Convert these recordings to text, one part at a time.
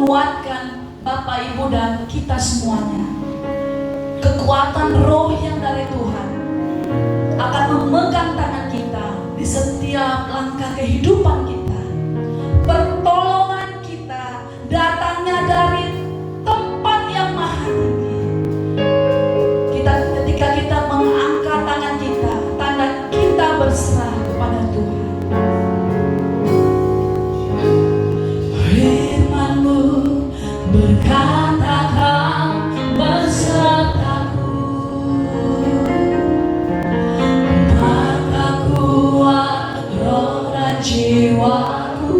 menguatkan Bapak, Ibu, dan kita semuanya. Kekuatan roh yang dari Tuhan akan memegang tangan kita di setiap langkah kehidupan kita. Pertolongan kita datangnya dari tempat yang maha tinggi. Ketika kita mengangkat tangan kita, tanda kita berserah kepada Tuhan. Firman-Mu berkata, Kau besertaku, maka kuat roh dan jiwaku.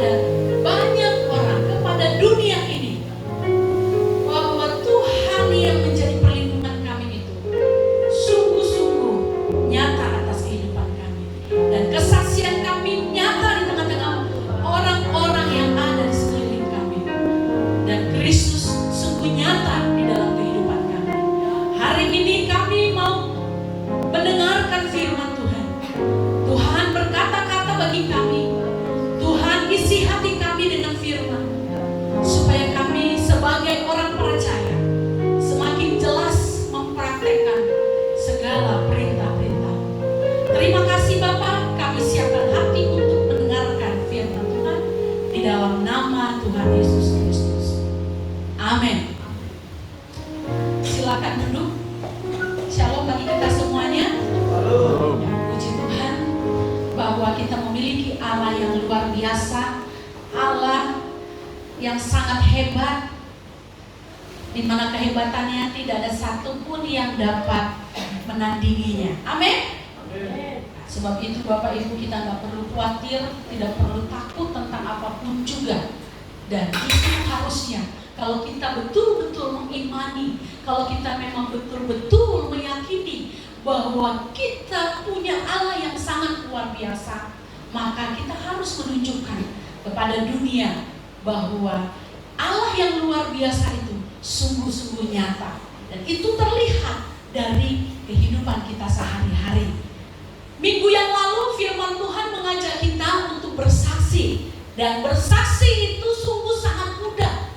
kepada banyak orang, kepada dunia ini, bahwa Tuhan yang menjadi perlindungan kami itu sungguh-sungguh nyata atas kehidupan kami. Dan kesaksian kami nyata di tengah-tengah orang-orang yang ada di sekeliling kami. Dan Kristus sungguh nyata di dalam kehidupan kami. Hari ini kami mau mendengarkan firman Tuhan. Tuhan berkata-kata bagi kami. Tuhan isi hati kami dengan firman, supaya kami sebagai orang percaya semakin jelas mempraktekkan segala perintah-perintah. Terima kasih Bapa, kami siapkan hati untuk mendengarkan firman Tuhan di dalam nama Tuhan Yesus Kristus. Amin. Silakan duduk. Shalom bagi kita semuanya. Puji Tuhan bahwa kita memiliki Allah yang luar biasa, Allah yang sangat hebat, di mana kehebatannya tidak ada satupun yang dapat menandinginya. Amin. Sebab itu Bapak Ibu, kita nggak perlu khawatir, tidak perlu takut tentang apapun juga. Dan itu harusnya kalau kita betul-betul mengimani, kalau kita memang betul-betul meyakini bahwa kita punya Allah yang sangat luar biasa, maka kita harus menunjukkan kepada dunia bahwa Allah yang luar biasa itu sungguh-sungguh nyata. Dan itu terlihat dari kehidupan kita sehari-hari. Minggu yang lalu firman Tuhan mengajak kita untuk bersaksi. Dan bersaksi itu sungguh sangat mudah.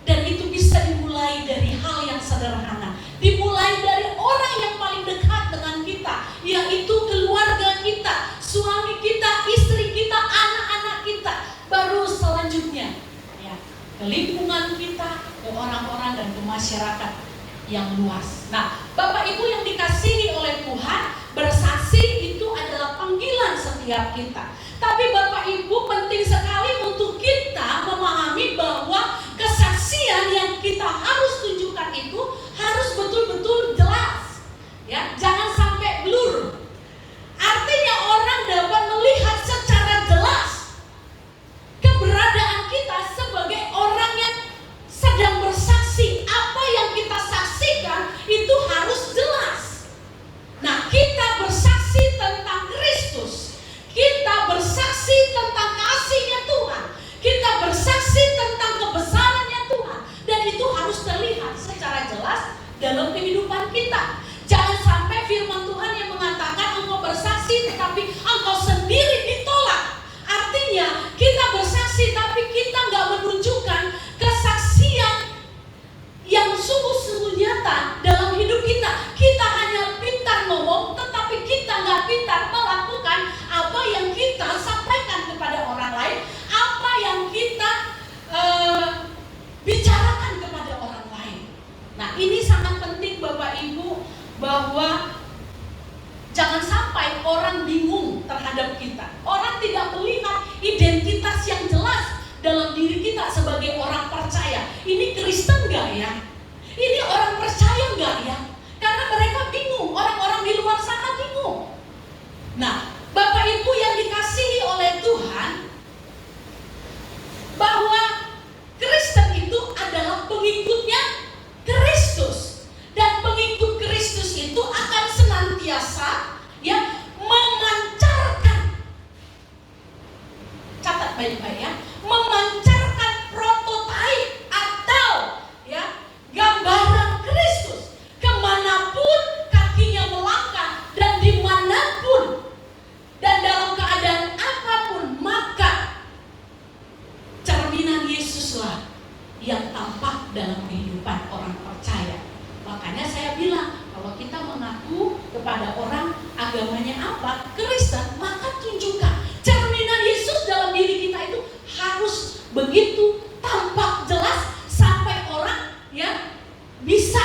Dan itu bisa dimulai dari hal yang sederhana. Dimulai dari orang yang paling dekat dengan kita, yaitu keluarga kita, suami kita, istri kita, anak-anak kita. Baru selanjutnya ya, ke lingkungan kita, ke orang-orang dan ke masyarakat yang luas. Nah, Bapak Ibu yang dikasihi oleh Tuhan, bersaksi itu adalah panggilan setiap kita. Tapi Bapak Ibu, penting sekali untuk kita memahami bahwa kesaksian yang kita harus tunjukkan itu harus betul-betul jelas. Ya, jangan sampai blur. Artinya orang dapat melihat secara jelas keberadaan kita sebagai orang yang sedang bersaksi. Apa yang kita saksikan itu harus jelas. Nah, kita bersaksi tentang Kristus. Kita bersaksi tentang kasih-Nya Tuhan. Kita bersaksi tentang kebesaran-Nya Tuhan. Dan itu harus terlihat secara jelas dalam kehidupan kita. Jangan sampai firman Tuhan yang mengatakan engkau bersaksi tetapi engkau sendiri ditolak. Artinya kita bersaksi tapi kita nggak menunjukkan kesaksian yang sungguh-sungguh nyata dalam hidup kita. Kita hanya pintar ngomong tetapi kita nggak pintar melakukan apa yang kita sampaikan kepada orang lain, apa yang kita bicarakan kepada orang lain. Nah, ini sangat penting Bapak Ibu, bahwa jangan sampai orang bingung terhadap kita. Orang tidak melihat identitas yang jelas dalam diri kita sebagai orang percaya. Ini Kristen gak ya? Ini orang percaya gak ya? Karena mereka bingung, orang-orang di luar sana bingung. Nah, Bapak Ibu yang dikasihi oleh Tuhan, bahwa Kristen itu adalah pengikutnya Kristus. Dan pengikut Kristus itu akan senantiasa ya memancarkan, catat baik-baik ya, memancarkan prototipe atau ya gambaran Kristus kemanapun kakinya melangkah dan dimanapun dan dalam keadaan apapun, maka cerminan Yesuslah yang tampak dalam kehidupan orang percaya. Makanya saya bilang, kalau kita mengaku kepada orang agamanya apa, Kristen, maka tunjukkan cerminan Yesus dalam diri kita itu harus begitu tampak jelas sampai orang ya bisa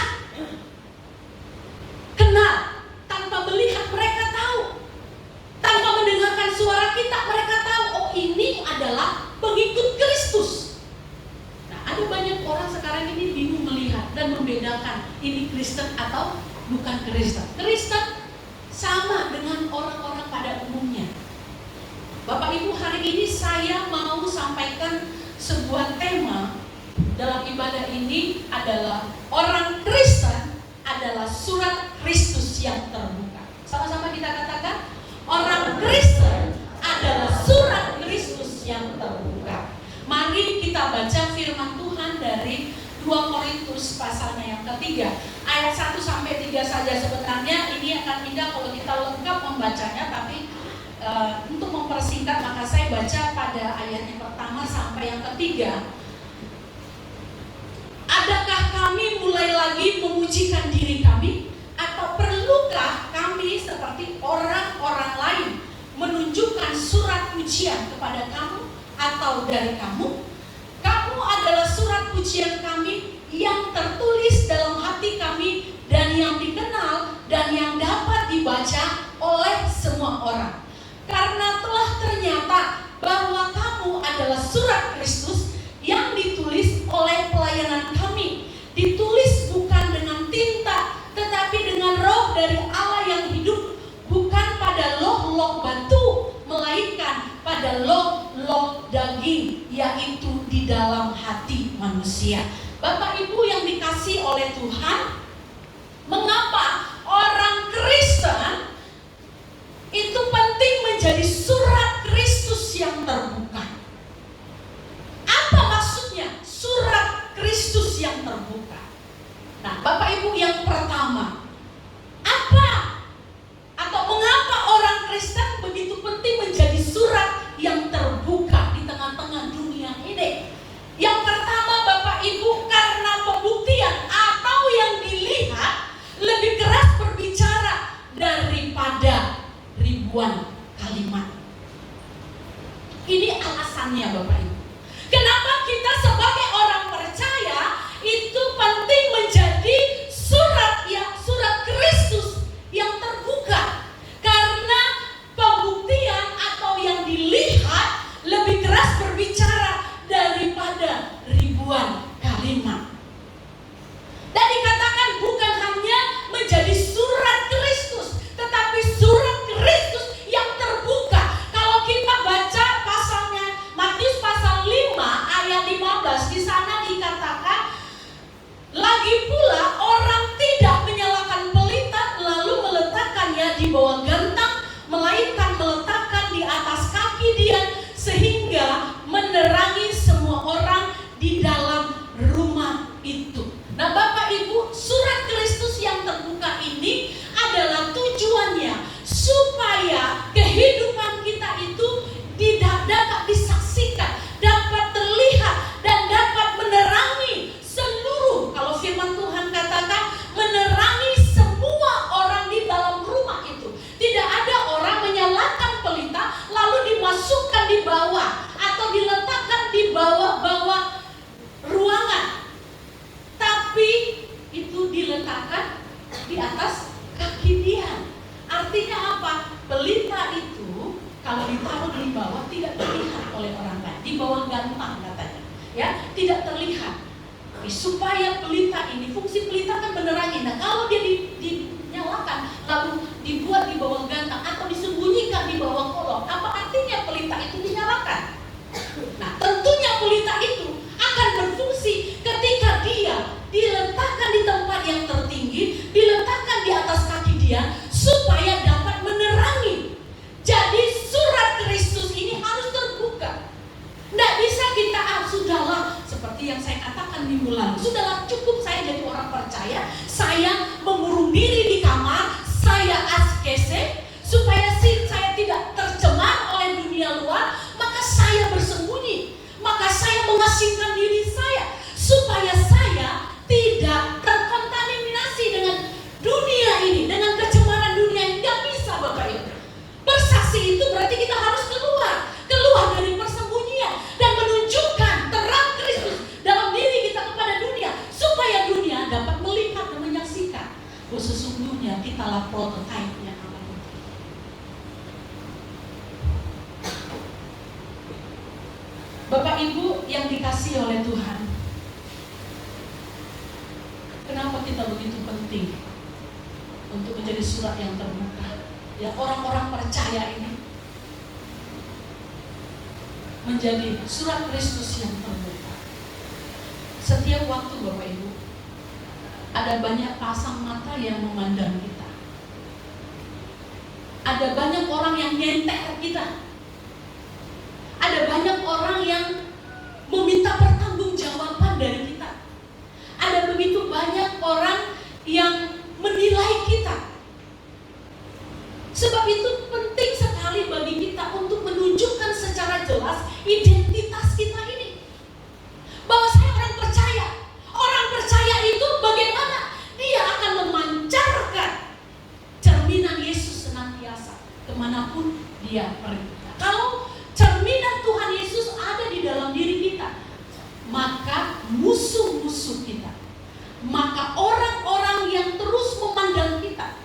kenal. Tanpa melihat mereka tahu, tanpa mendengarkan suara kita mereka tahu, oh ini adalah pengikut Kristus. Nah, ada banyak orang sekarang ini bingung melihat dan membedakan ini Kristen atau bukan Kristen. Kristen sama dengan orang-orang pada umumnya. Bapak Ibu, hari ini saya mau sampaikan sebuah tema dalam ibadah ini adalah orang Kristen adalah surat Kristus yang terbuka. Sama-sama kita katakan, orang Kristen adalah surat Kristus yang terbuka. Mari kita baca firman Tuhan dari 2 Korintus pasalnya yang ketiga, ayat 1 sampai 3 saja. Sebenarnya ini akan indah kalau kita lengkap membacanya, tapi untuk mempersingkat maka saya baca pada ayat yang pertama sampai yang ketiga. Adakah kami mulai lagi memujikan diri kami? Atau perlukah kami seperti orang-orang lain menunjukkan surat pujian kepada kamu atau dari kamu? Kamu adalah surat pujian kami yang tertulis dalam hati kami dan yang dikenal dan yang dapat dibaca oleh semua orang. Karena telah ternyata bahwa kamu adalah surat Kristus yang ditulis oleh pelayanan kami, ditulis bukan dengan tinta, tetapi dengan roh dari Allah yang hidup, bukan pada loh-loh batu, melainkan pada loh-loh daging, yaitu di dalam hati manusia. Bapak Ibu yang dikasihi oleh Tuhan, mengapa orang Kristen itu penting menjadi surat Kristus yang terbuka? Apa maksudnya surat Kristus yang terbuka? Nah, Bapak Ibu, yang pertama, apa atau mengapa orang Kristen begitu penting menjadi surat yang terbuka di tengah-tengah dunia ini? Yang pertama, Bapak Ibu, karena pembuktian atau yang dilihat lebih keras berbicara daripada ribuan kalimat. Ini alasannya, Bapak Ibu. Kenapa kita sebagai orang percaya itu penting menjadi surat Kristus yang terbuka? Karena pembuktian atau yang dilihat lebih keras berbicara daripada ribuan kalimat. Dan dikatakan bukan hanya menjadi surat Kristus, tetapi surat Kristus yang terbuka. Kalau kita baca pasalnya Matius pasal 5 ayat 15, di sana dikatakan, lagi pula orang tidak menyalakan pelita lalu meletakkannya di bawah gentang, melainkan meletakkan di atas kaki dia, sehingga menerangi semua orang di dalam rumah itu. Nah, Bapak Ibu, surat Kristus yang terbuka ini adalah tujuannya supaya kehidupan kita itu dapat disaksikan, dapat terlihat, dan dapat menerangi seluruh, kalau firman Tuhan katakan, menerangi semua orang di dalam rumah itu. Tidak ada orang menyalakan pelita lalu dimasukkan di bawah atau diletakkan di bawah-bawah ruangan, tapi itu diletakkan di atas kaki dia. Artinya apa? Pelita itu kalau ditaruh di bawah tidak terlihat oleh orang lain, di bawah gantang katanya, ya, tidak terlihat. Supaya pelita ini, fungsi pelita kan menerangi. Nah, kalau dia dinyalakan lalu dibuat di bawah gantang atau disembunyikan di bawah kolong, apa artinya pelita itu dinyalakan? Nah, tentunya pelita itu akan berfungsi ketika dia diletakkan di tempat yang tertinggi, diletakkan di atas kaki dia, supaya dapat menerangi. Jadi surat Kristus ini harus terbuka. Tidak bisa kita, sudahlah, seperti yang saya katakan minggu lalu, sudahlah, cukup saya jadi orang percaya, saya mengurung diri di kamar, saya askese, supaya saya tidak tercemar oleh dunia luar, maka saya bersembunyi, maka saya mengasingkan diri saya, supaya saya tidak terkontaminasi dengan dunia ini, dengan kecemaran dunia ini. Tidak bisa, Bapak Ibu. Bersaksi itu berarti kita harus keluar dari persembunyian dan menunjukkan terang Kristus dalam diri kita kepada dunia, supaya dunia dapat melihat dan menyaksikan bahwa sesungguhnya kitalah prototipe-nya Allah. Bapak Ibu yang dikasihi oleh Tuhan, kenapa kita begitu penting untuk menjadi surat yang terbuka? Ya, orang-orang percaya ini menjadi surat Kristus yang terbuka. Setiap waktu Bapak Ibu, ada banyak pasang mata yang memandang kita. Ada banyak orang yang nyentek kita. Ada banyak orang yang meminta pertanggungjawaban dari kita. Ada begitu banyak orang yang menilai kita. Sebab itu penting sekali bagi kita untuk menunjukkan secara jelas identitas kita ini. Bahwa saya orang percaya. Orang percaya itu bagaimana? Dia akan memancarkan cerminan Yesus senantiasa kemanapun dia pergi. Kalau cerminan Tuhan Yesus ada di dalam diri kita, maka musuh-musuh kita, maka orang-orang yang terus memandang kita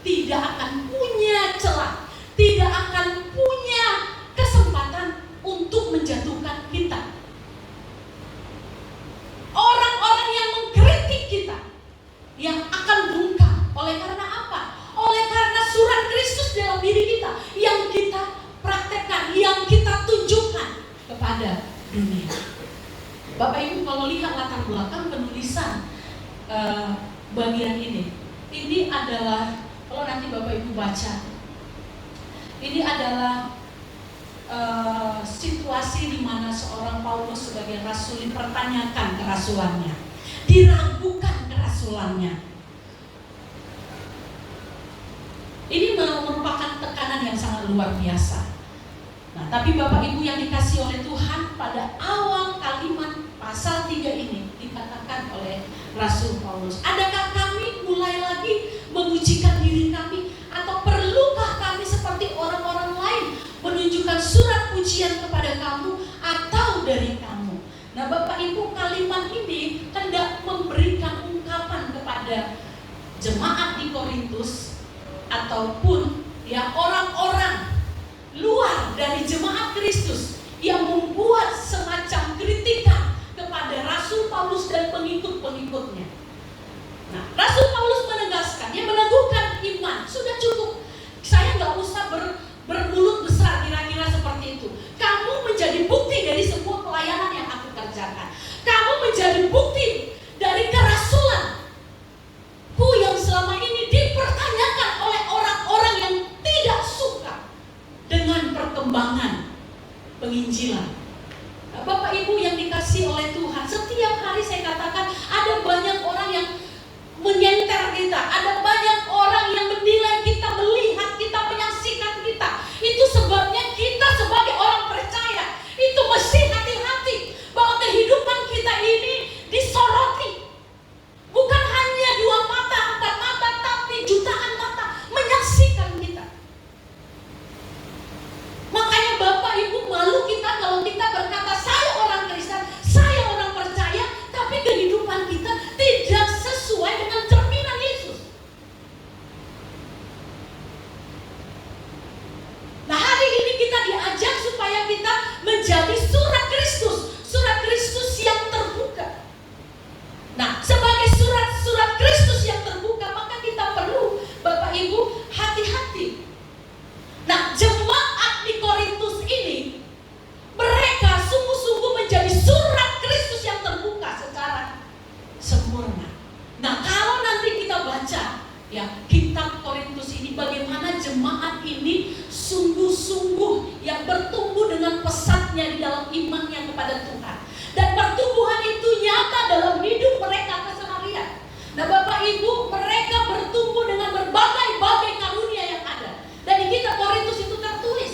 tidak akan punya celah, tidak akan punya kesempatan untuk menjatuhkan kita. Orang-orang yang mengkritik kita yang akan bungkam. Oleh karena apa? Oleh karena surat Kristus dalam diri kita yang kita praktekkan, yang kita tunjukkan kepada dunia. Bapak Ibu kalau lihat latar belakang penulisan bagian ini adalah, kalau nanti Bapak Ibu baca, ini adalah situasi di mana seorang Paulus sebagai rasul dipertanyakan kerasulannya, diragukan kerasulannya. Ini merupakan tekanan yang sangat luar biasa. Nah, tapi Bapak Ibu yang dikasih oleh Tuhan, pada awal kalimat pasal 3 ini dikatakan oleh Rasul Paulus, adakah kami mulai lagi mengujikan diri kami, atau perlukah kami seperti orang-orang lain menunjukkan surat pujian kepada kamu atau dari kamu? Nah Bapak Ibu, kalimat ini hendak memberikan ungkapan kepada jemaat di Korintus ataupun ya orang-orang luar dari jemaat Kristus yang membuat semacam kritikan kepada Rasul Paulus dan pengikut-pengikutnya. Nah, Rasul Paulus menegaskan, dia meneguhkan iman. Sudah cukup, saya nggak usah bermulut besar kira-kira seperti itu. Kamu menjadi bukti dari sebuah pelayanan yang aku kerjakan. Kamu menjadi bukti dari kerasulanku yang selama ini dipertanyakan oleh orang-orang yang tidak suka dengan perkembangan penginjilan. Nah, Bapak Ibu yang dikasih oleh Tuhan, setiap hari saya katakan ada banyak orang yang menyenter kita, ada banyak orang yang menilai kita, melihat kita, menyaksikan kita. Itu sebabnya kita sebagai orang percaya itu mesti hati-hati bahwa kehidupan kita ini disoroti. Bukan hanya 2 mata, 4 mata, tapi jutaan mata menyaksikan kita. Makanya Bapak Ibu malu kita kalau kita berkata saya orang Kristen, saya orang percaya, tapi kehidupan kita tidak sesuai dengan cerminan Yesus. Nah hari ini kita diajak supaya kita menjadi surat Kristus yang terbuka. Nah sebagai surat Kristus yang terbuka, maka kita perlu Bapak Ibu hati-hati. Nah jemaat di Korintus ini, mereka sungguh-sungguh menjadi surat Kristus yang terbuka secara sempurna. Nah kalau nanti kita baca ya kitab Korintus ini, bagaimana jemaat ini sungguh-sungguh yang bertumbuh dengan pesatnya di dalam imannya kepada Tuhan, dan pertumbuhan itu nyata dalam hidup mereka keseharian. Nah Bapak Ibu, mereka bertumbuh dengan berbagai-bagai karunia yang ada, dan di kitab Korintus itu tertulis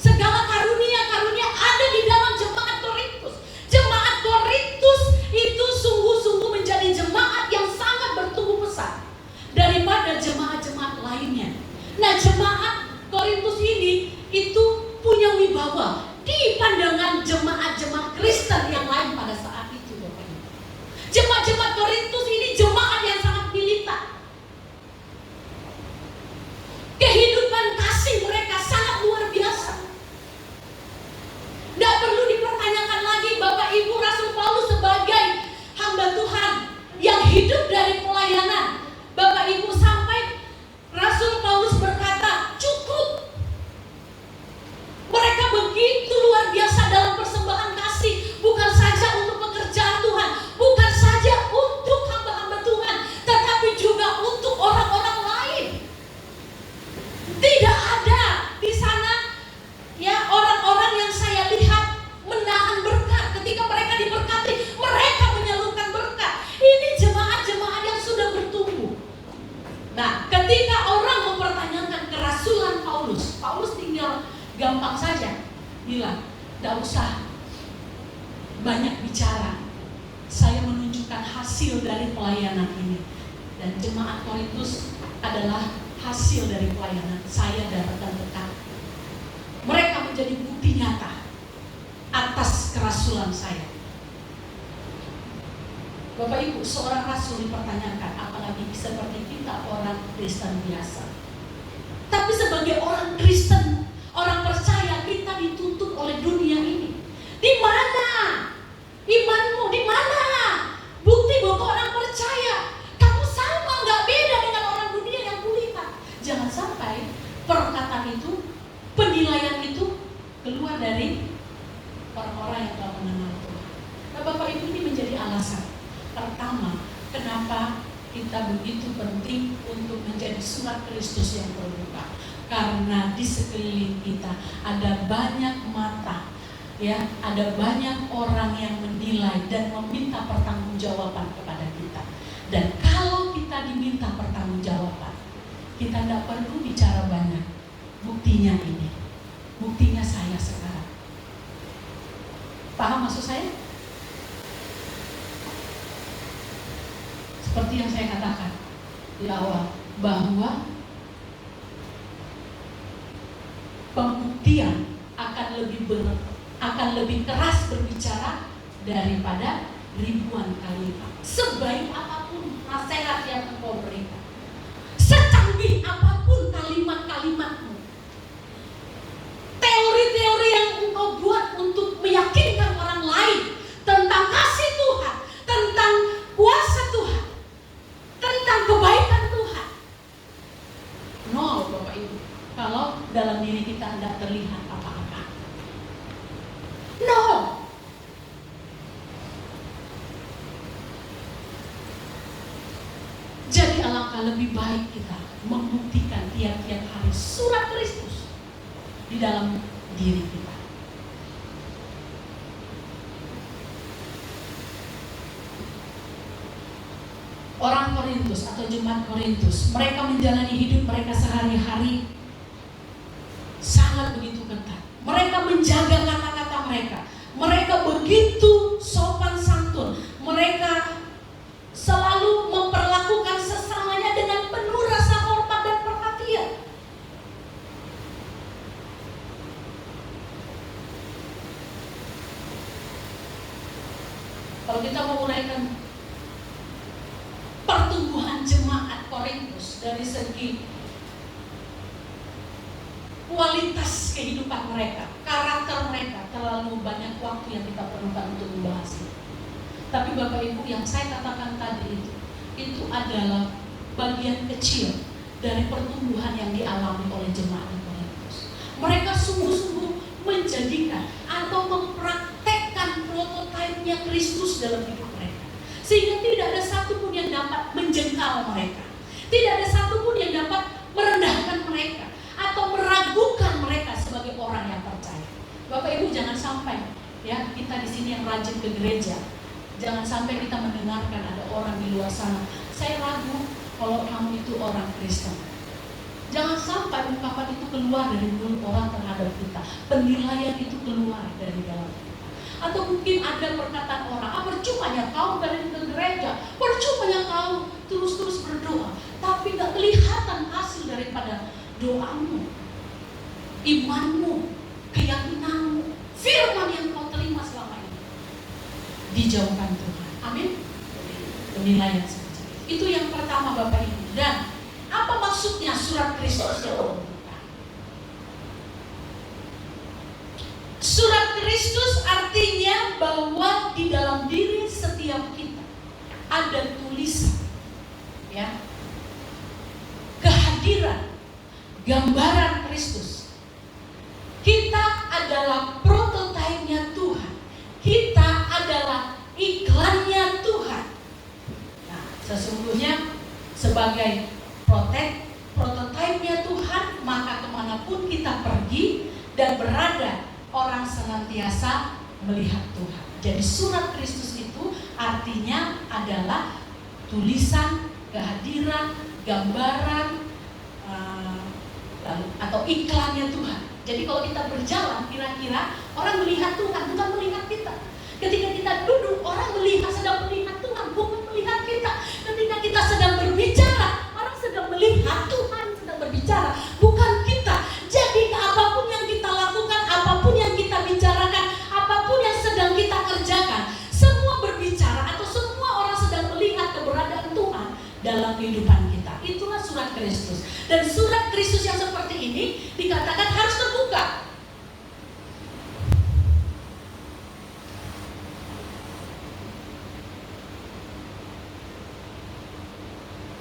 segala karunia-karunia ada di dalam jemaat Korintus. Jemaat Korintus itu sungguh-sungguh menjadi jemaat yang sangat bertumbuh pesat daripada jemaat-jemaat lainnya. Nah jemaat Korintus ini itu punya wibawa di pandangan jemaat-jemaat Kristen yang lain pada saat itu. Jemaat-jemaat Korintus ini jemaat yang sangat militan. Kehidupan kasih mereka sangat luar biasa. Tidak perlu dipertanyakan lagi Bapak Ibu, Rasul Paulus sebagai hamba Tuhan yang hidup dari pelayanan. Bapak Ibu, sampai Rasul Paulus berkata cukup. Mereka begitu luar biasa bilang, tidak usah banyak bicara, saya menunjukkan hasil dari pelayanan ini. Dan jemaat Korintus adalah hasil dari pelayanan saya dan rekan-rekan. Mereka menjadi bukti nyata atas kerasulan saya. Bapak Ibu, seorang rasul dipertanyakan, apalagi seperti kita orang Kristen biasa. Tapi sebagai orang Kristen, orang percaya, kita dituntut oleh dunia ini. Di mana imanmu? Di mana bukti bahwa orang percaya? Kamu sama, nggak beda dengan orang dunia yang kulihat. Jangan sampai perkataan itu, penilaian itu keluar dari orang-orang yang telah mengenal Tuhan. Nah, Bapak Ibu, ini menjadi alasan pertama kenapa kita begitu penting untuk menjadi surat Kristus yang terbuka. Karena di sekeliling kita ada banyak mata, ya, ada banyak orang yang menilai dan meminta pertanggungjawaban kepada kita. Dan kalau kita diminta pertanggungjawaban, kita tidak perlu bicara banyak. Buktinya ini, buktinya saya sekarang. Paham maksud saya? Seperti yang saya katakan di awal, bahwa pembuktian akan lebih keras berbicara daripada ribuan kalimat. Sebaik apapun nasihat yang engkau berikan, secanggih apapun kalimat-kalimatmu, teori-teori yang engkau buat untuk meyakinkan orang lain tentang kasih Tuhan, tentang kuasa Tuhan, tentang kebaikan Tuhan, nol, Bapak Ibu, kalau dalam diri kita tidak terlihat apa-apa. Nol. Jadi alangkah lebih baik kita membuktikan tiap-tiap hari surat Kristus di dalam diri kita. Orang Korintus atau jemaat Korintus, mereka menjalani hidup mereka sehari-hari sangat begitu ketat. Mereka menjaga kata-kata mereka. Mereka begitu sopan santun. Mereka selalu memperlakukan sesamanya dengan penuh rasa hormat dan perhatian. Kalau kita mau uraikan pertumbuhan jemaat Korintus dari segi kualitas kehidupan mereka, karakter mereka, terlalu banyak waktu yang kita perlukan untuk membahas itu. Tapi Bapak Ibu, yang saya katakan tadi itu adalah bagian kecil dari pertumbuhan yang dialami oleh jemaat Korintus. Mereka sungguh-sungguh menjadikan atau mempraktekkan prototipenya Kristus dalam hidup mereka, sehingga tidak ada satupun yang dapat menjengkal mereka, tidak ada satupun yang dapat merendahkan mereka atau meragukan mereka sebagai orang yang percaya. Bapak Ibu, jangan sampai ya kita di sini yang rajin ke gereja, jangan sampai kita mendengarkan ada orang di luar sana, saya ragu kalau kamu itu orang Kristen. Jangan sampai ungkapan itu keluar dari mulut orang terhadap kita, penilaian itu keluar dari dalam kita. Atau mungkin ada perkataan orang, percuma ya kau balik ke gereja, percuma ya kau terus-terus berdoa, tapi gak kelihatan hasil daripada doamu, imanmu, keyakinanmu, firman yang kau terima selama ini. Dijauhkan Tuhan. Amin. Penilaian seperti itu yang pertama Bapak Ibu. Dan apa maksudnya surat Kristus yang terbuka? Surat Kristus artinya bahwa di dalam diri setiap kita ada tulisan, ya, kehadiran, gambaran Kristus. Kita adalah prototipenya Tuhan. Kita adalah iklannya Tuhan. Nah, sesungguhnya sebagai prototipenya Tuhan, maka kemanapun kita pergi dan berada, orang senantiasa melihat Tuhan. Jadi surat Kristus itu artinya adalah tulisan, kehadiran, gambaran, atau iklannya Tuhan. Jadi kalau kita berjalan, kira-kira orang melihat Tuhan, bukan melihat kita. Ketika kita duduk, orang sedang melihat Tuhan, bukan melihat kita. Ketika kita sedang berbicara, orang sedang melihat Tuhan sedang berbicara, bukan kita. Jadi apapun yang kita lakukan, apapun yang kita bicarakan, apapun yang sedang kita kerjakan, semua berbicara atau semua orang sedang melihat keberadaan Tuhan dalam kehidupan kita. Itulah surat Kristus. Dan surat Kristus yang seperti ini dikatakan harus terbuka.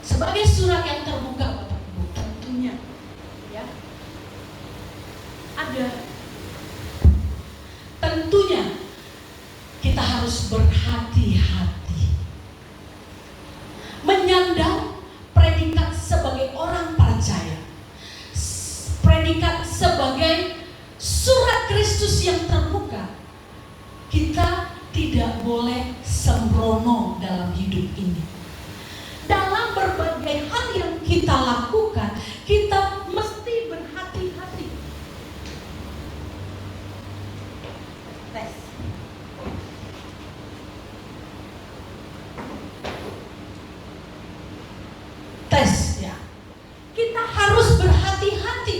Sebagai surat yang terbuka, Bapak Ibu, tentunya ya ada, tentunya kita harus berhati-hati menyandang predikat sebagai orang percaya, predikat sebagai surat Kristus yang terbuka. Kita tidak boleh sembrono dalam hidup ini. Dalam berbagai hal yang kita lakukan, kita mesti berhati-hati. Tes. Tes ya. Kita harus berhati-hati.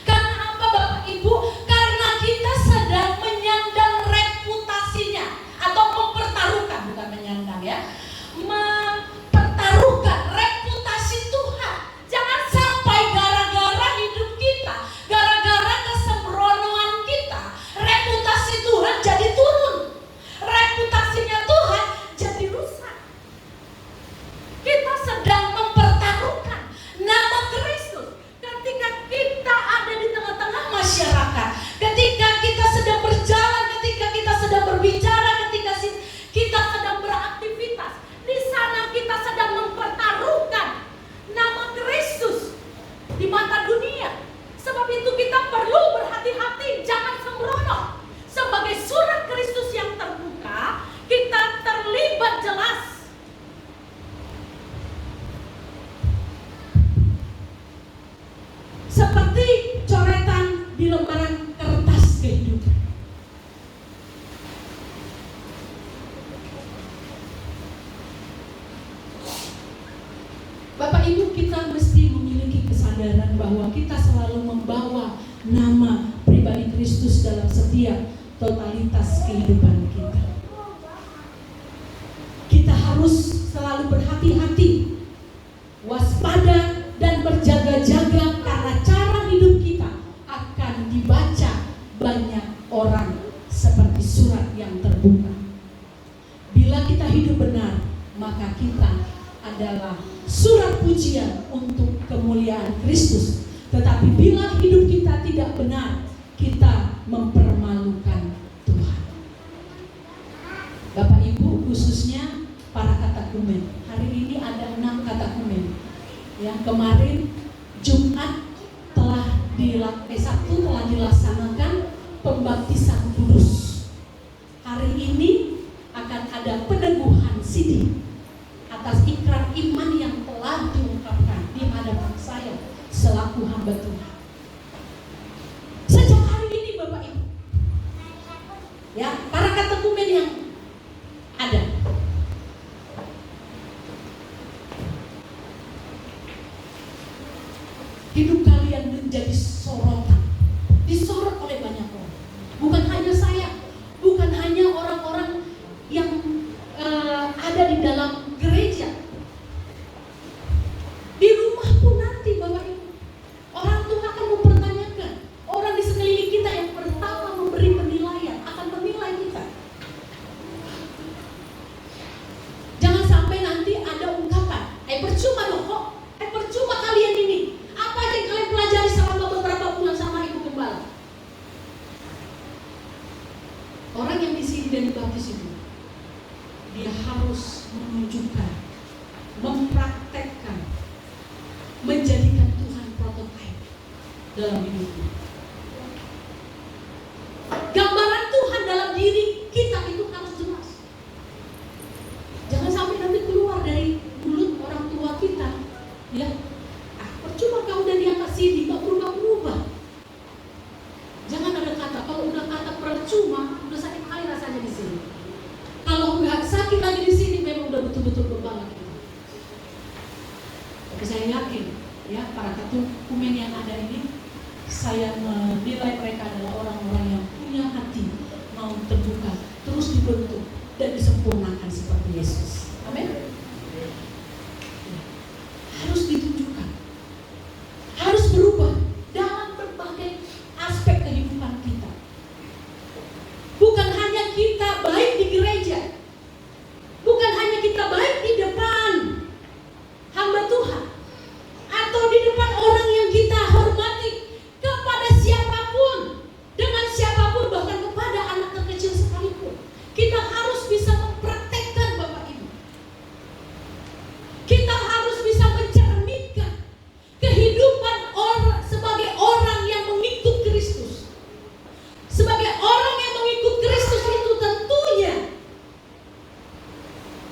Karena apa Bapak Ibu? Karena kita sedang menyandang reputasinya, atau mempertaruhkan, bukan menyandang ya, mempertaruhkan reputasi Tuhan. Jangan sampai gara-gara hidup kita, gara-gara kesembronoan kita, reputasi Tuhan jadi turun, reputasinya Tuhan jadi rusak. Kita sedang mempertaruhkan nama Kristus. Ketika kita ada di tengah-tengah masyarakat, ketika kita sedang berjalan, ketika kita sedang berbicara, ketika kita sedang beraktivitas, di sana kita sedang mempertaruhkan nama Kristus di mata dunia. Sebab itu kita perlu berhati-hati, jangan sembrono. Sebagai surat Kristus yang terbuka, kita terlibat jelas. Seperti coretan di lembaran kertas kehidupan. Bapak Ibu, kita mesti memiliki kesadaran bahwa kita selalu membawa nama pribadi Kristus dalam setiap totalitas kehidupan kita. Kita harus selalu berhati-hati, waspada dan berjaga-jaga, karena cara hidup kita akan dibaca banyak orang seperti surat yang terbuka. Bila kita hidup benar, maka kita adalah surat pujian untuk kemuliaan Kristus. Tetapi bila hidup kita tidak benar, kita mempermalukan Tuhan. Bapak Ibu, khususnya para katekumen. Hari ini ada 6 katekumen. Yang kemarin Jumat Sabtu telah dilaksanakan pembaptisan kudus. Hari ini akan ada peneguhan sidi atas ikrar iman yang telah diungkapkan di hadapan saya selaku hamba Tuhan. Sejak hari ini Bapak Ibu, ya, para katekumen yang ada, hidup kalian menjadi sorotan, disorot oleh banyak orang. Bukan hanya saya, bukan hanya orang-orang yang ada di dalam gereja. Di rumah pun nanti Bapak Ibu, orang tua akan mempertanyakan. Orang di sekeliling kita yang pertama memberi penilaian akan menilai kita. Jangan sampai nanti ada ungkapan, percuma loh kok, percuma kalian ini. Apa aja yang kalian pelajari selama beberapa bulan sama Ibu Gembala? Orang yang di sini dan dibaptis itu, dia harus menunjukkan, mempraktekkan, menjadikan Tuhan prototipe dalam hidupnya. Gambaran Tuhan dalam diri kita itu harus jelas. Jangan sampai nanti keluar dari mulut orang tua kita, ya, percuma kau udah diangkat sini, gak berubah-berubah. untuk membawa kita. Tapi saya yakin ya, para katekumen yang ada ini, saya menilai mereka adalah orang-orang yang punya hati mau terbuka, terus dibentuk dan disempurnakan seperti Yesus. Amin. Harus ditunjukkan, harus berubah dalam berbagai aspek kehidupan kita. Bukan hanya kita baik di gereja, bukan hanya kita baik di depan hamba Tuhan, atau di depan orang yang kita hormati, kepada siapapun, dengan siapapun, bahkan kepada anak terkecil sekalipun. Kita harus bisa mempraktekkan Bapak Ibu. Kita harus bisa mencerminkan kehidupan orang sebagai orang yang mengikut Kristus. Sebagai orang yang mengikut Kristus itu tentunya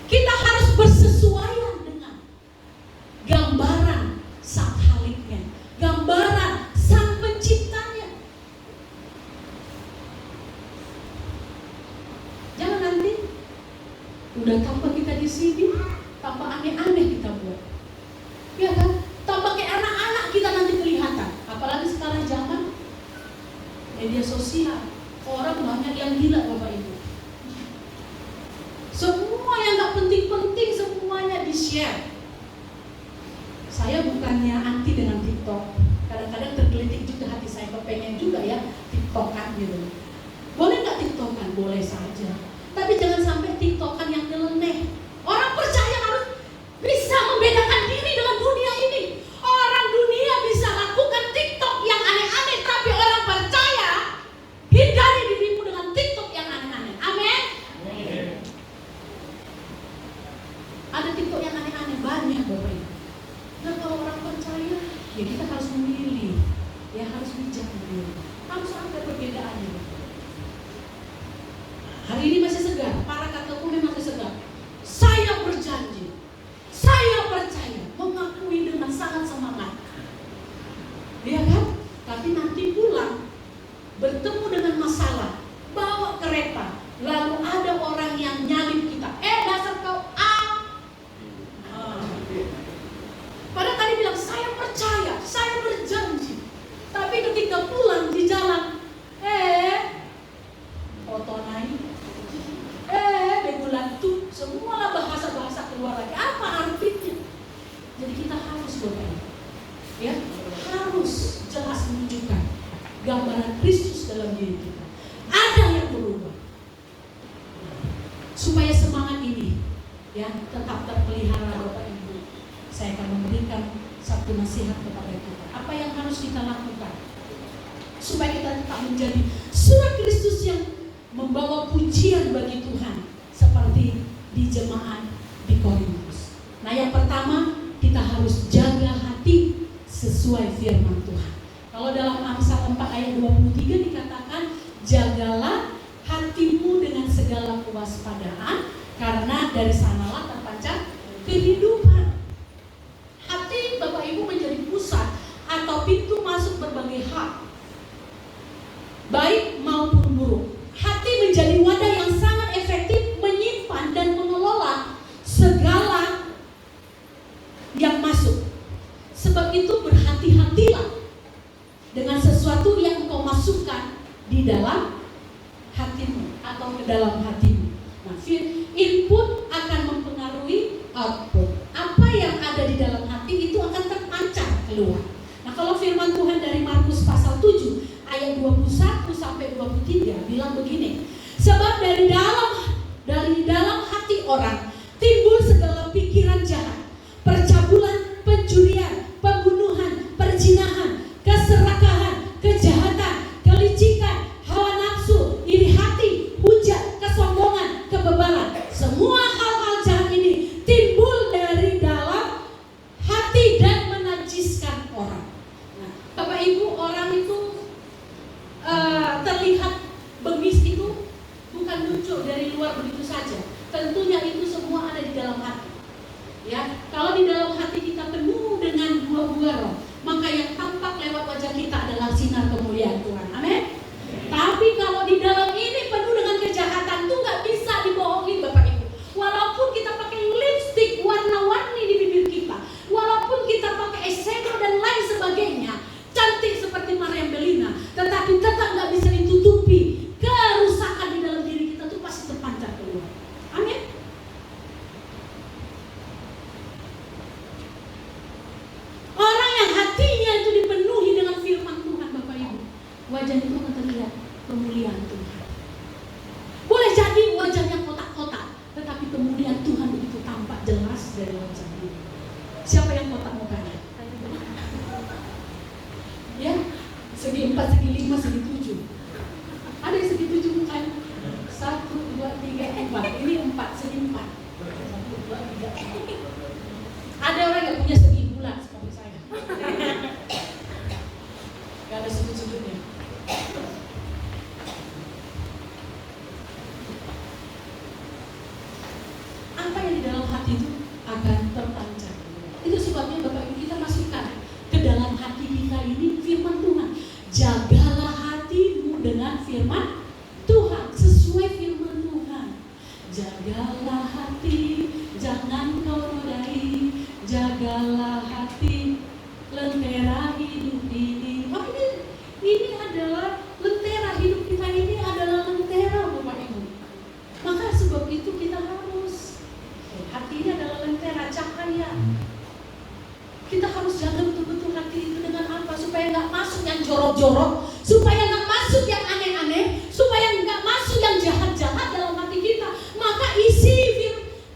kita harus bersesuaian dengan gambaran sang Khaliknya, gambaran sang penciptanya. Jangan nanti udah tanpa kita di sini, tanpa aneh-aneh kita buat, ya kan? Tanpa kayak anak-anak kita nanti kelihatan. Apalagi sekarang zaman media sosial, orang banyak yang gila Bapak Ibu. Semua yang gak penting-penting semuanya di-share. Saya bukannya anti dengan TikTok. Kadang-kadang tergelitik juga hati saya, kepengen juga ya TikTokan gitu. Boleh gak TikTokan? Boleh saja. Tapi jangan sampai TikTokan yang nyeleneh. Orang percaya harus bisa membedakan diri dengan dunia ini. Orang dunia bisa lakukan TikTok yang aneh-aneh, tapi orang percaya hindari dirimu dengan TikTok yang aneh-aneh. Amin. Ada TikTok yang aneh-aneh banyak Bapak Ibu. Nah kalau orang percaya, ya kita harus memilih, ya harus bijak memilih. Harus ada perbedaannya. Hari ini masih segar, para katekumen masih segar. Saya berjanji, saya percaya, mengakui dengan sangat semangat. Ya kan? Tapi nanti pulang, bertemu dengan masalah, bawa kereta, lalu ada orang yang nyalip kita. Dasar kau Padahal tadi bilang saya percaya, saya berjanji. Tapi ketika pulang di jalan, otonai, begulantu, semualah bahasa-bahasa keluar lagi. Apa artinya? Jadi kita harus berani, ya, harus jelas menunjukkan gambaran Kristus dalam diri kita. Ada yang berubah, supaya semangat ini, ya, tetap terpelihara Bapak Ibu. Saya akan memberikan satu nasihat kepada kita. Apa yang harus kita lakukan supaya kita tetap menjadi surat Kristus yang membawa pujian bagi Tuhan seperti di jemaat di Korintus. Nah, yang pertama kita harus jaga hati sesuai firman Tuhan. Kalau dalam Amsal 4 ayat 23 dikatakan, jagalah hatimu dengan segala kewaspadaan, karena dari sanalah terpancar kehidupan. Hati Bapak Ibu menjadi pusat atau pintu masuk berbagai hal, baik maupun buruk. Hati menjadi wadah yang sangat efektif menyimpan dan mengelola segala yang masuk. Sebab itu berhati-hatilah dengan sesuatu yang engkau masukkan di dalam hatimu atau ke dalam hatimu. Nah, input akan mempengaruhi output. Apa yang ada di dalam hati itu akan terpancar keluar. Nah, kalau firman Tuhan dari Markus pasal 7 ayat 21 sampai 23 bilang begini. Sebab dari dalam hati orang timbul segala pikiran jahat, percabulan, pencurian, pembunuhan, perzinahan, keserakahan, kejahatan, kelicikan, hawa nafsu, iri hati, hujat, kesombongan, kebebalan. Semua hal-hal jahat ini timbul dari dalam hati dan menajiskan orang. Nah, Bapak Ibu, orang itu terlihat bengis itu bukan muncul dari luar begitu saja. Tentunya itu semua ada di dalam hati. Ya, kalau di dalam hati kita penuh dengan buah-buah roh, maka yang tampak lewat wajah kita adalah sinar kemuliaan Tuhan. Amin. Tapi kalau di dalam ini penuh dengan kejahatan, tuh nggak bisa dibohongin Bapak Ibu. Walaupun kita pakai lipstick dari wajah ini. Siapa yang kotak mukanya? Ya, segi 4, segi 5, segi 7. Ada yang segi 7 mukanya. 1, 2, 3, 4. Ini 4, segi 4. 1, 2, 3, 4. Ada orang yang punya segi bulat seperti saya. Gak ada sudut-sudutnya. Apa yang di dalam hati itu akan terpancar. Itu sebabnya Bapak Ibu kita masukkan ke dalam hati kita ini firman Tuhan. Jagalah hatimu dengan firman Tuhan, sesuai firman Tuhan. Jagalah hati, jangan kau nodai. Jagalah hati, lentera hidup ini. Oh, ini adalah lentera hidup kita, ini adalah lentera Bapak Ibu. Maka sebab itu kita harus, hati ini adalah lentera cahaya. Kita harus jaga betul-betul hati itu dengan apa? Supaya nggak masuk yang jorok-jorok, supaya nggak masuk yang aneh-aneh, supaya nggak masuk yang jahat-jahat dalam hati kita. Maka isi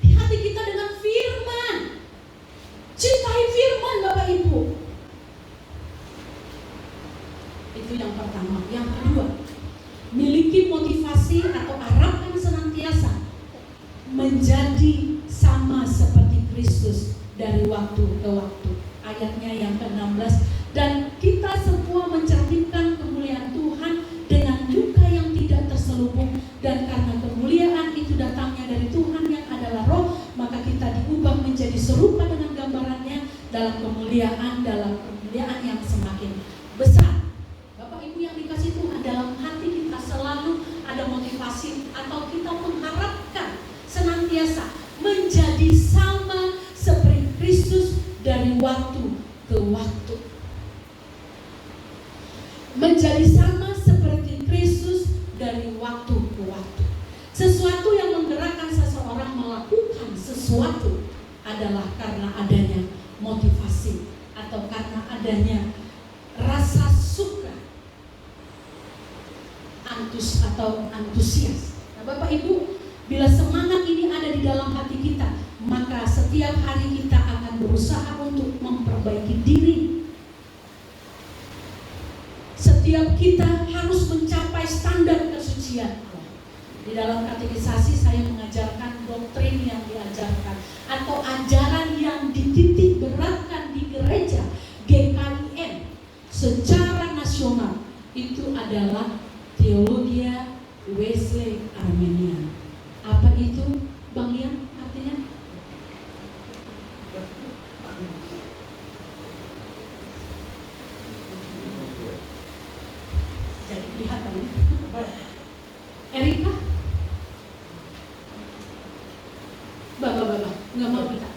hati kita dengan firman. Cintai firman Bapak Ibu. Itu yang pertama. Yang kedua, miliki motivasi atau harapan senantiasa menjadi sama seperti Kristus dari waktu ke waktu. Ayatnya yang ke-16, dan kita semua mencerminkan kemuliaan Tuhan dengan luka yang tidak terselubung, dan karena kemuliaan itu datangnya dari Tuhan yang adalah Roh, maka kita diubah menjadi serupa dengan gambarannya dalam kemuliaan yang semakin besar. Bapak Ibu yang dikasih Tuhan, dalam hati kita selalu ada motivasi atau kita mengharapkan senantiasa menjadi sama seperti Kristus dari waktu ke waktu. Menjadi sama seperti Kristus dari waktu ke waktu. Sesuatu yang menggerakkan seseorang melakukan sesuatu adalah karena adanya motivasi atau karena adanya rasa suka, antusias. Nah, Bapak Ibu, bila semangat ini ada di dalam hati kita, maka setiap hari kita akan berusaha untuk memperbaiki diri. Setiap kita harus mencapai standar kesucian. Di dalam katekisasi saya mengajarkan doktrin yang diajarkan atau ajaran yang dititik beratkan di gereja GKIM secara nasional. Itu adalah Teologia Wesley Armenian. Apa itu Bang Ian artinya? Jadi kelihatan ya? Erika? Bapak, nggak mau kita.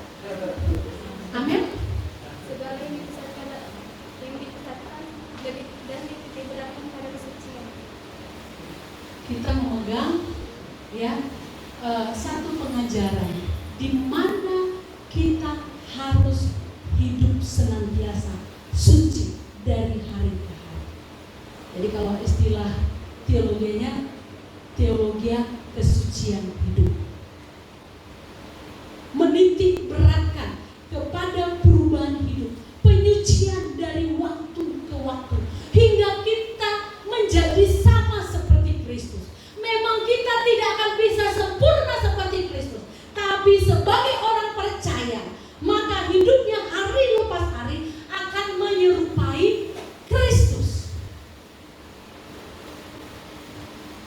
Amin. Segala yang dipusatkan dan dititikberatkan pada kesucian. Kita memegang ya satu pengajaran di mana kita harus hidup senantiasa suci dari hari ke hari. Jadi kalau istilah teologianya teologia kesucian hidup. Menitik beratkan kepada perubahan hidup, penyucian dari waktu ke waktu, hingga kita menjadi sama seperti Kristus. Memang kita tidak akan bisa sempurna seperti Kristus, tapi sebagai orang percaya, maka hidupnya hari lepas hari akan menyerupai Kristus.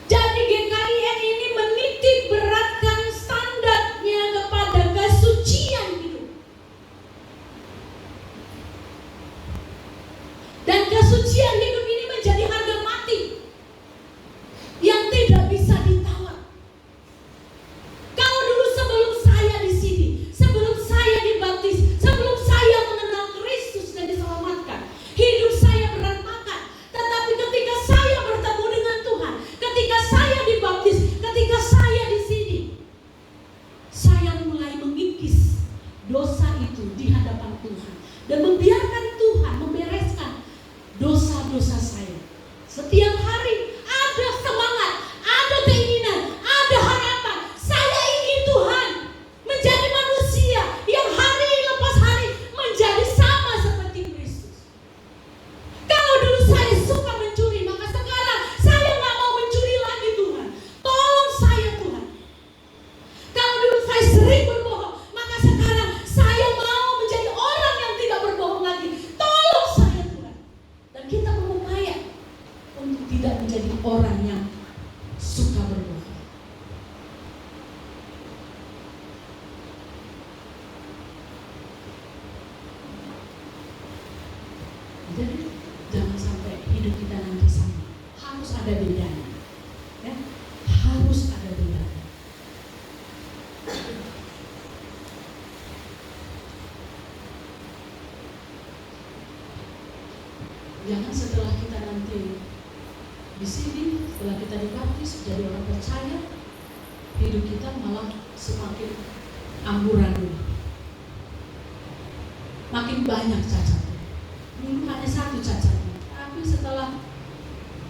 Jadi GKIN ini menitik beratkan standarnya kepada kesucian hidup. Dan kesucian hidup ini menjadi harga mati yang tidak bisa ditawar. Kalau dulu sebelum saya di sini, sebelum saya dibaptis, sebelum Jangan setelah kita nanti di sini, setelah kita dibaptis jadi orang percaya, hidup kita malah semakin amburadul, makin banyak cacatnya. Dulu hanya satu cacatnya, tapi setelah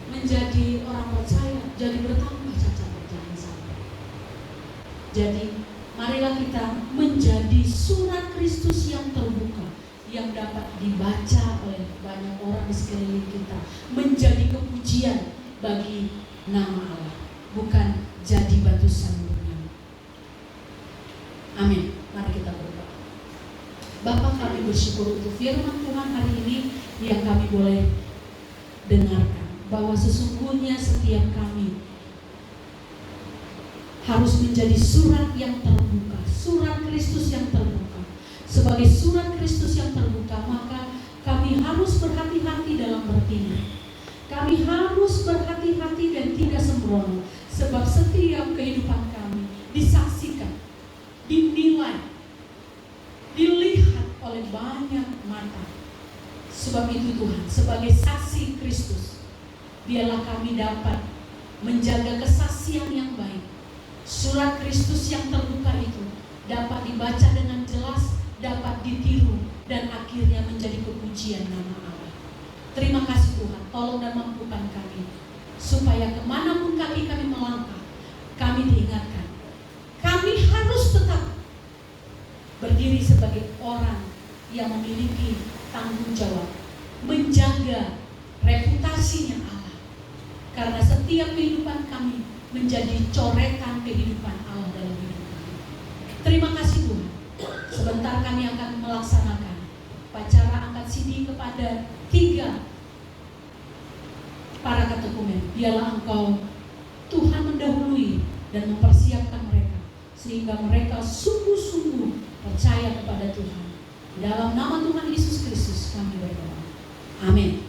menjadi orang percaya jadi bertambah cacatnya. Jangan sampai. Jadi marilah kita menjadi surat Kristus yang terbuka, yang dapat dibaca oleh banyak orang di sekeliling kita, menjadi kepujian bagi nama Allah, bukan jadi batu sandungan. Amin. Mari kita berdoa. Bapa, kami bersyukur untuk firman Tuhan hari ini yang kami boleh dengarkan, bahwa sesungguhnya setiap kami harus menjadi surat yang terbuka, surat Kristus yang terbuka. Sebagai surat Kristus yang terbuka, maka kami harus berhati-hati dalam bertindak. Kami harus berhati-hati dan tidak sembrono, sebab setiap kehidupan kami disaksikan, dinilai, dilihat oleh banyak mata. Sebab itu Tuhan, sebagai saksi Kristus, biarlah kami dapat menjaga kesaksian yang baik. Surat Kristus yang terbuka itu dapat dibaca dengan jelas, dapat ditiru, dan akhirnya menjadi kepujian nama Allah. Terima kasih Tuhan, tolong dan mampukan kami, supaya kemanapun kami melangkah, kami diingatkan, kami harus tetap berdiri sebagai orang yang memiliki tanggung jawab, menjaga reputasinya Allah. Karena setiap kehidupan kami menjadi coretan kehidupan Allah dalam hidup kami. Terima kasih Tuhan. Sebentar kami akan melaksanakan upacara angkat sidi kepada 3 para katekumen. Biarlah Engkau Tuhan mendahului dan mempersiapkan mereka, sehingga mereka sungguh-sungguh percaya kepada Tuhan. Dalam nama Tuhan Yesus Kristus kami berdoa. Amin.